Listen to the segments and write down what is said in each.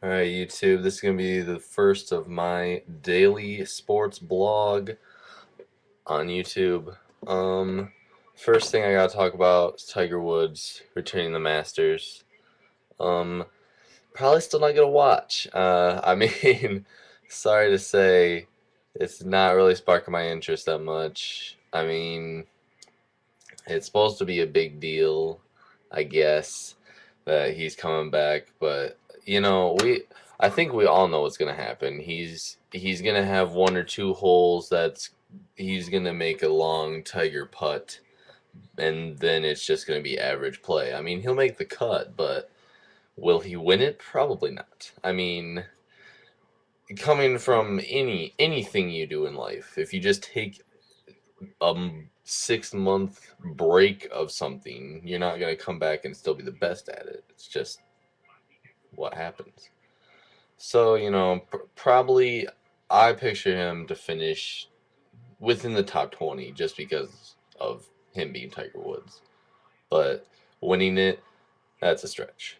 All right, YouTube. This is gonna be the first of my daily sports blog on YouTube. Um, First thing I gotta talk about is Tiger Woods returning the Masters. Um, Probably still not gonna watch. I mean, sorry to say, it's not really sparking my interest that much. I mean, it's supposed to be a big deal, I guess, that he's coming back, but I think we all know what's gonna happen. He's gonna have one or two holes that's he's gonna make a long tiger putt, and then it's just gonna be average play. I mean, he'll make the cut, but will he win it? Probably not. I mean, coming from anything you do in life, if you just take a 6 month break of something, you're not going to come back and still be the best at it. It's just what happens. So, probably I picture him to finish within the top 20 just because of him being Tiger Woods. But winning it, that's a stretch.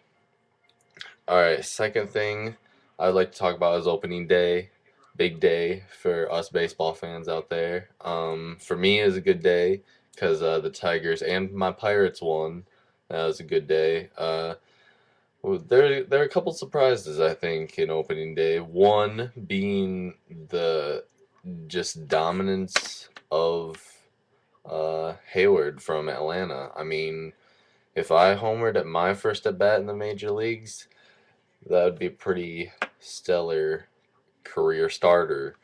All right, second thing I'd like to talk about is opening day. Big day for us baseball fans out there. For me, it was a good day because the Tigers and my Pirates won. That was a good day. Well, there are a couple surprises I think in opening day. One being the just dominance of Hayward from Atlanta. I mean, if I homered at my first at bat in the major leagues, that would be a pretty stellar career starter.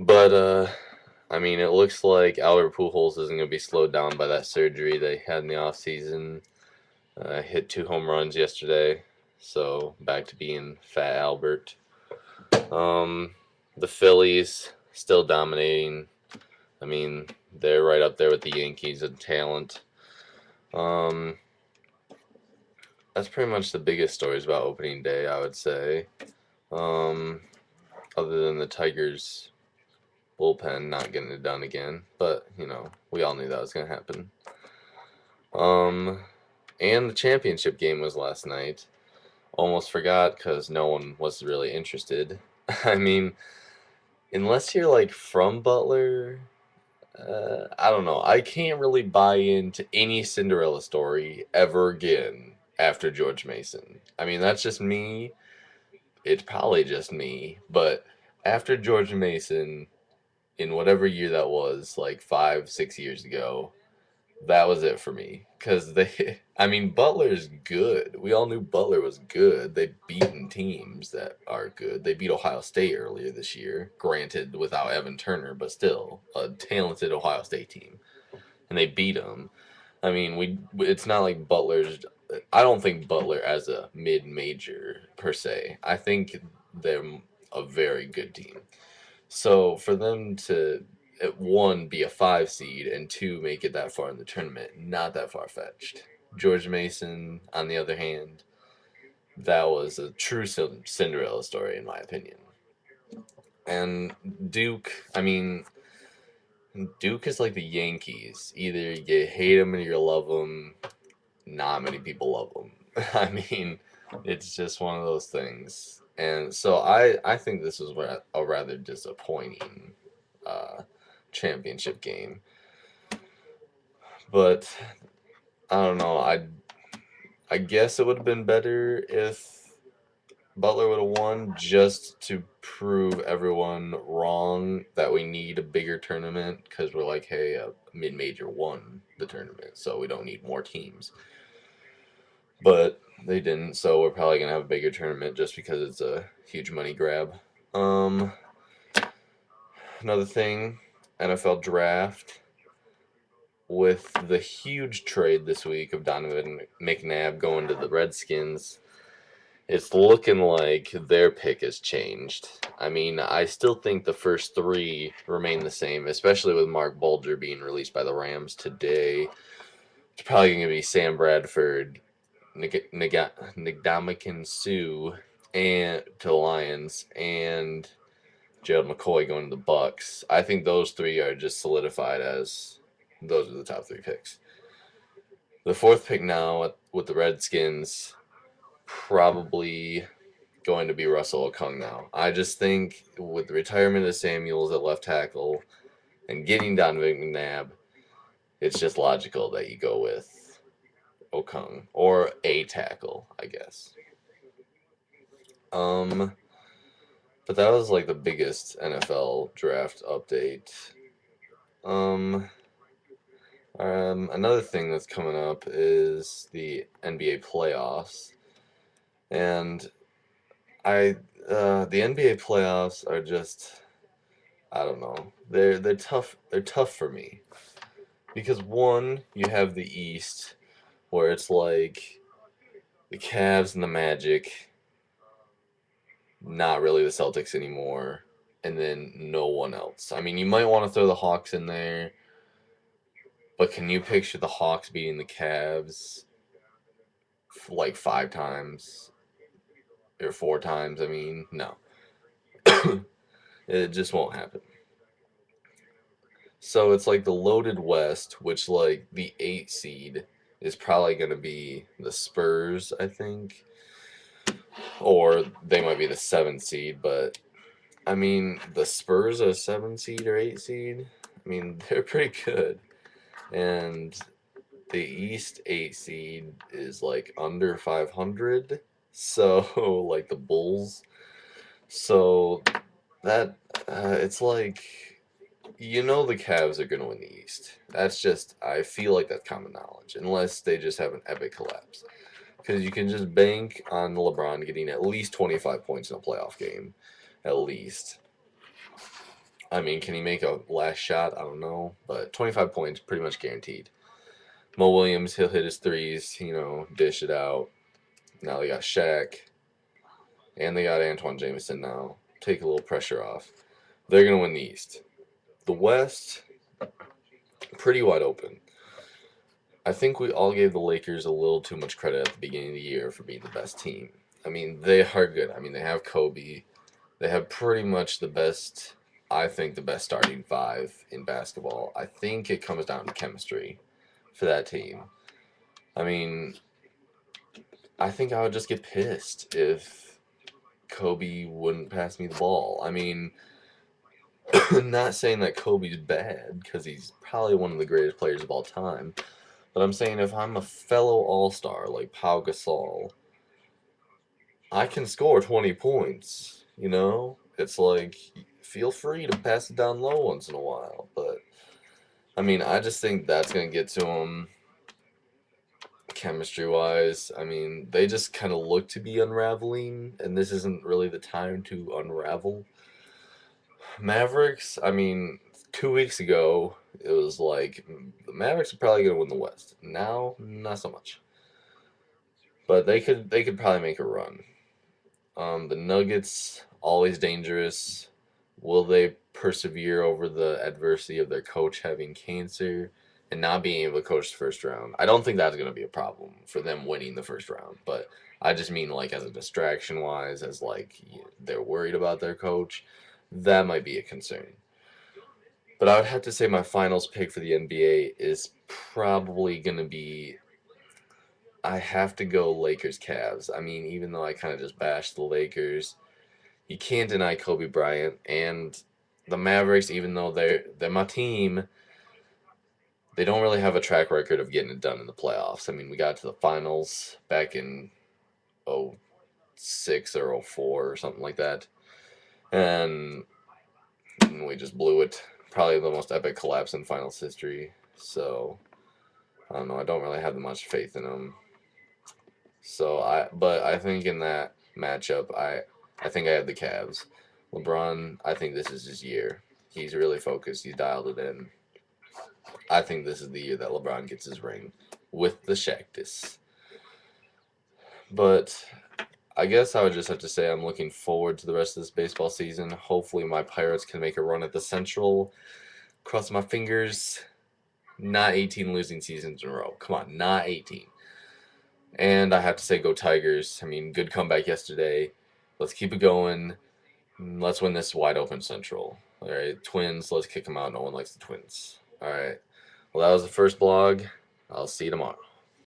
But I mean, it looks like Albert Pujols isn't going to be slowed down by that surgery they had in the off season. Hit 2 home runs yesterday, so back to being Fat Albert. Um, the Phillies still dominating. I mean, they're right up there with the Yankees in talent. Um, that's pretty much the biggest stories about opening day, I would say. Um, Other than the Tigers bullpen not getting it done again, but we all knew that was gonna happen. Um, and the championship game was last night. Almost forgot because no one was really interested. I mean, unless you're like from Butler, I don't know. I can't really buy into any Cinderella story ever again after George Mason. I mean, that's just me. It's probably just me, but after George Mason, in whatever year that was, like 5, 6 years ago, that was it for me. Because I mean, Butler's good. We all knew Butler was good. They've beaten teams that are good. They beat Ohio State earlier this year, granted without Evan Turner, but still a talented Ohio State team. And they beat them. I mean, it's not like Butler's. I don't think Butler as a mid major per se. I think they're a very good team. So for them to at one be a 5 seed and two make it that far in the tournament, not that far fetched. George Mason, on the other hand, that was a true Cinderella story in my opinion. And Duke, I mean, Duke is like the Yankees. Either you hate them or you love them. Not many people love them. I mean, it's just one of those things. And so I think this was a rather disappointing uh, championship game. But I don't know. I guess it would have been better if Butler would have won just to prove everyone wrong that we need a bigger tournament because we're like, hey, a mid major won the tournament, so we don't need more teams. But they didn't, so we're probably gonna have a bigger tournament just because it's a huge money grab. Um, Another thing, NFL draft with the huge trade this week of Donovan McNabb going to the Redskins. It's looking like their pick has changed. I mean, I still think the first three remain the same, especially with Mark Bulger being released by the Rams today. It's probably going to be Sam Bradford, Ndamukong Suh, and to the Lions, and Gerald McCoy going to the Bucks. I think those three are just solidified as those are the top three picks. The fourth pick now with the Redskins, probably. going to be Russell Okung now. I just think with the retirement of Samuels at left tackle and getting Donovan McNabb, it's just logical that you go with Okung or a tackle, I guess. But that was like the biggest NFL draft update. Um, Another thing that's coming up is the NBA playoffs, and the NBA playoffs are just, I don't know, they're tough. They're tough for me because one, you have the East where it's like the Cavs and the Magic, not really the Celtics anymore, and then no one else. I mean, you might want to throw the Hawks in there, but can you picture the Hawks beating the Cavs like 5 times or 4 times? I mean, no. It just won't happen. So it's like the loaded West, which like the 8 seed is probably going to be the Spurs, I think, or they might be the 7 seed. But I mean, the Spurs are 7 seed or 8 seed. I mean, they're pretty good, and the East 8 seed is like under 500. So like the Bulls. So that it's like the Cavs are going to win the East. That's just, I feel like that's common knowledge, unless they just have an epic collapse. Because you can just bank on LeBron getting at least 25 points in a playoff game. At least. I mean, can he make a last shot? I don't know. But 25 points, pretty much guaranteed. Mo Williams, he'll hit his threes, dish it out. Now they got Shaq. And they got Antoine Jameson now. Take a little pressure off. They're going to win the East. The West, pretty wide open. I think we all gave the Lakers a little too much credit at the beginning of the year for being the best team. I mean, they are good. I mean, they have Kobe. They have pretty much the best, I think, the best starting five in basketball. I think it comes down to chemistry for that team. I mean, I think I would just get pissed if Kobe wouldn't pass me the ball. I mean, not saying that Kobe's bad, because he's probably one of the greatest players of all time. But I'm saying if I'm a fellow all-star like Pau Gasol, I can score 20 points, It's like, feel free to pass it down low once in a while. But, I mean, I just think that's going to get to him chemistry-wise. I mean, they just kind of look to be unraveling, and this isn't really the time to unravel. Mavericks, I mean, 2 weeks ago, it was like the Mavericks are probably going to win the West. Now, not so much. But they could probably make a run. The Nuggets, always dangerous. Will they persevere over the adversity of their coach having cancer and not being able to coach the first round? I don't think that's going to be a problem for them winning the first round, but I just mean like as a distraction wise, as like they're worried about their coach, that might be a concern. But I would have to say my finals pick for the NBA is probably going to be, I have to go Lakers Cavs. I mean, even though I kind of just bashed the Lakers, you can't deny Kobe Bryant and the Mavericks. Even though they're my team, they don't really have a track record of getting it done in the playoffs. I mean, we got to the finals back in '06 or '04 or something like that, and we just blew it. Probably the most epic collapse in finals history. So I don't know. I don't really have much faith in them. But I think in that matchup, I think I have the Cavs. LeBron, I think this is his year. He's really focused. He's dialed it in. I think this is the year that LeBron gets his ring with the Shaqtus. But I guess I would just have to say I'm looking forward to the rest of this baseball season. Hopefully my Pirates can make a run at the Central. Cross my fingers. Not 18 losing seasons in a row. Come on, not 18. And I have to say, go Tigers. I mean, good comeback yesterday. Let's keep it going. Let's win this wide open Central. All right, Twins, let's kick them out. No one likes the Twins. All right. Well, that was the first blog. I'll see you tomorrow.